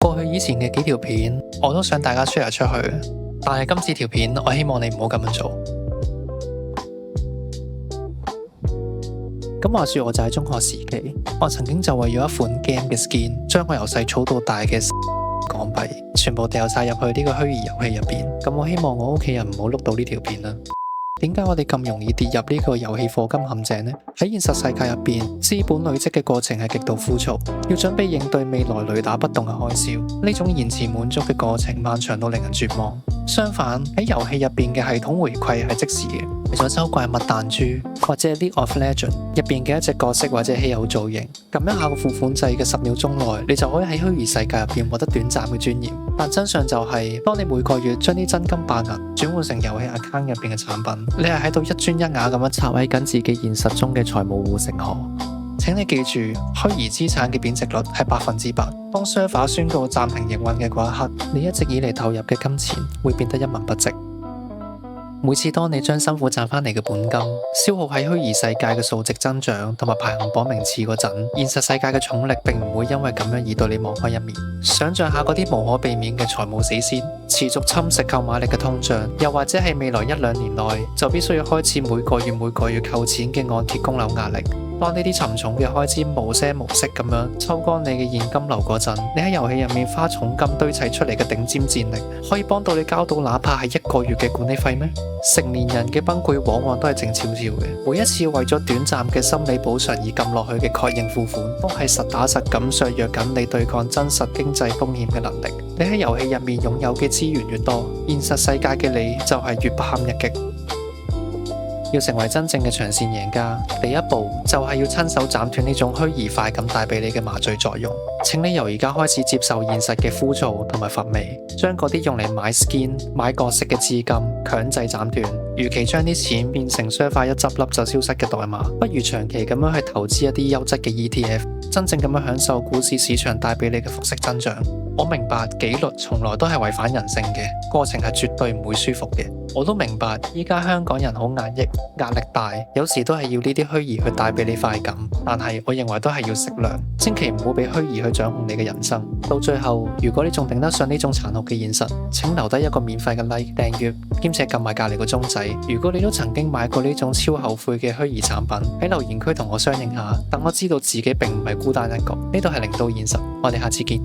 過去以前嘅幾條片我都想大家 share 出去，但係今次條片我希望你唔好咁樣做。咁話說我就喺中學時期，我曾經就為咗一款 game 嘅 skin，將我由細儲到大嘅港幣全部掉晒入去呢個虛擬遊戲入邊。咁我希望我屋企人唔好碌到呢條片啦。點解我哋咁容易跌入呢個遊戲課金陷阱呢？喺現實世界入邊，資本累積嘅過程係極度枯燥，要準備應對未來雷打不動嘅開銷。呢種延遲滿足嘅過程漫長到令人絕望。相反，喺遊戲入邊嘅系統回饋係即時嘅。為咗收怪物彈珠或者 League of Legends 入邊嘅一隻角色或者稀有造型，撳一下個付款掣嘅10秒鐘內，你就可以喺虛擬世界入邊獲得短暫嘅尊嚴。但真相就係，當你每個月將啲真金白銀轉換成遊戲 account 入邊嘅產品，你係喺度一磚一瓦咁樣拆毀緊自己現實中嘅財務護城河。請你記住，虛擬資產嘅貶值率係100%。當 server 宣告暫停營運嘅嗰一刻，你一直以嚟投入嘅金錢會變得一文不值。每次當你將辛苦賺翻嚟嘅本金消耗喺虛擬世界嘅數值增長同埋排行榜名次嗰陣，現實世界嘅重力並唔會因為咁樣而對你網開一面。想象下嗰啲無可避免嘅財務死線、持續侵蝕購買力嘅通脹，又或者係未來1-2年內就必須要開始每個月扣錢嘅按揭供樓壓力。當呢啲沉重嘅開支無聲無息咁樣抽乾你嘅現金流嗰陣，你喺遊戲入面花重金堆砌出嚟嘅頂尖戰力，可以幫到你交到哪怕係1個月嘅管理費咩？成年人嘅崩潰往往都係靜悄悄嘅，每一次為咗短暫嘅心理補償而撳落去嘅確認付款，都係實打實咁削弱緊你對抗真實經濟風險嘅能力。你喺遊戲入面擁有嘅資源越多，現實世界嘅你就係越不堪一擊。要成為真正嘅長線贏家，第一步就係要親手斬斷呢種虛擬快感帶俾你嘅麻醉作用。請你由而家開始接受現實嘅枯燥同埋乏味，將嗰啲用嚟買 skin、買角色嘅資金強制斬斷，與其將啲錢變成 server 一執笠就消失嘅代碼，不如長期咁樣去投資一啲優質嘅 ETF， 真正咁樣享受股市市場帶俾你嘅複息增長。我明白紀律從來都係違反人性嘅，過程係絕對唔會舒服嘅。我都明白依家香港人好壓抑，壓力大，有時都係要呢啲虛擬去帶俾你快感，但係我認為都係要適量，千祈唔好俾虛擬去掌控你嘅人生。到最後，如果你仲頂得上呢種殘酷嘅現實，請留低一個免費嘅 like 訂閱，兼且撳埋隔籬個鐘仔。如果你都曾經買過呢種超後悔嘅虛擬產品，喺留言區同我相應下，等我知道自己並唔係孤單一個。呢度係零到現實，我哋下次見。